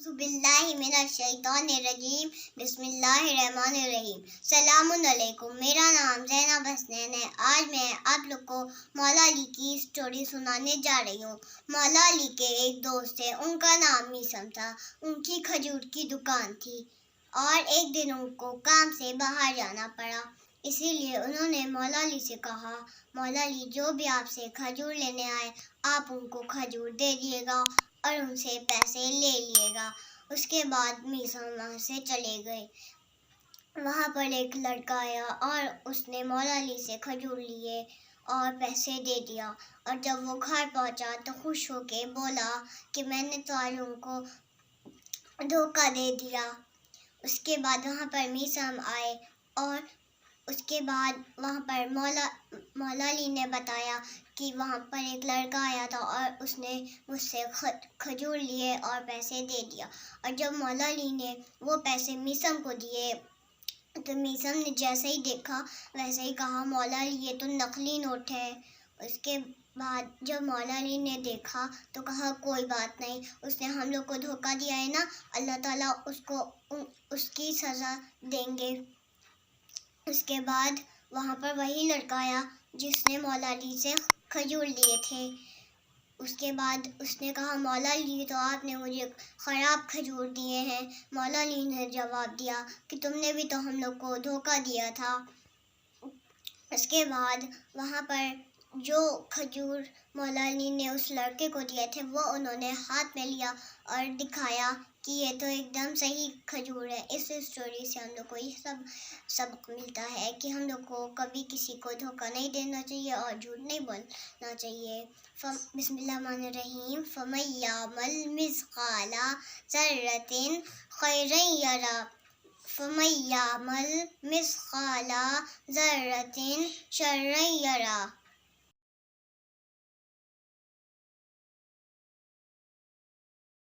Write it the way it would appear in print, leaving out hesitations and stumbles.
बिल्लाहि मिनश्शैतानिर्रजीम बिस्मिल्लाहिर्रहमानिर्रहीम। सलामुन अलैकुम। मेरा नाम ज़ैनब हसनैन है। आज मैं आप लोग को मौला अली की स्टोरी सुनाने जा रही हूँ। मौला अली के एक दोस्त थे, उनका नाम मीसम था। उनकी खजूर की दुकान थी और एक दिन उनको काम से बाहर जाना पड़ा, इसीलिए उन्होंने मौला अली से कहा, मौला अली जो भी आपसे खजूर लेने आए आप उनको खजूर दे दिएगा और उनसे पैसे ले लिएगा। उसके बाद मीसम वहाँ से चले गए। वहाँ पर एक लड़का आया और उसने मौला अली से खजूर लिए और पैसे दे दिया, और जब वो घर पहुँचा तो खुश होके बोला कि मैंने तो आज उनको धोखा दे दिया। उसके बाद वहाँ पर मीसम आए और उसके बाद वहाँ पर मौला अली ने बताया कि वहाँ पर एक लड़का आया था और उसने मुझसे खजूर लिए और पैसे दे दिया। और जब मौला अली ने वो पैसे मीसम को दिए तो मीसम ने जैसे ही देखा वैसे ही कहा, मौला अली ये तो नकली नोट है। उसके बाद जब मौला अली ने देखा तो कहा, कोई बात नहीं, उसने हम लोग को धोखा दिया है ना, अल्लाह ताला उसको उसकी सज़ा देंगे। उसके बाद वहाँ पर वही लड़का आया जिसने मौला अली से खजूर लिए थे। उसके बाद उसने कहा, मौला अली तो आपने मुझे ख़राब खजूर दिए हैं। मौला अली ने जवाब दिया कि तुमने भी तो हम लोग को धोखा दिया था। उसके बाद वहाँ पर जो खजूर मौला अली ने उस लड़के को दिए थे वो उन्होंने हाथ में लिया और दिखाया कि ये तो एकदम सही खजूर है। इस स्टोरी से हम लोग को ये सबक मिलता है कि हम लोग को कभी किसी को धोखा नहीं देना चाहिए और झूठ नहीं बोलना चाहिए। बिस्मिल्लाहिर्रहमानिर्रहीम। फमन यामल मिस्काला ज़र्रतिन खैरन यरा फमन यामल मिस्काला ज़र्रतिन शर्रन यरा।